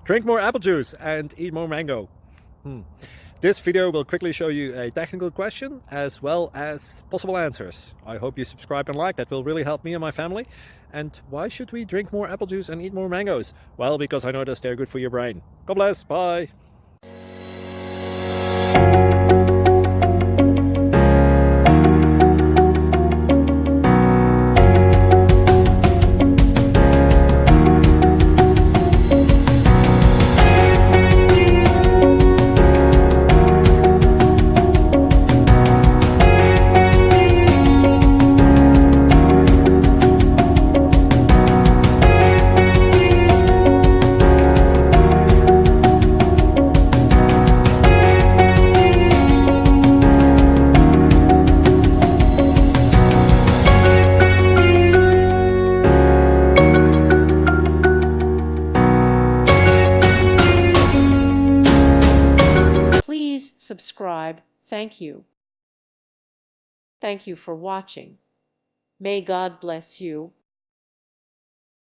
Drink more apple juice and eat more mango. This video will quickly show you a technical question as well as possible answers. I hope you subscribe and like, that will really help me and my family. And why should we drink more apple juice and eat more mangoes? Well, because I noticed they're good for your brain. God bless, bye. Please subscribe. Thank you. Thank you for watching. May God bless you.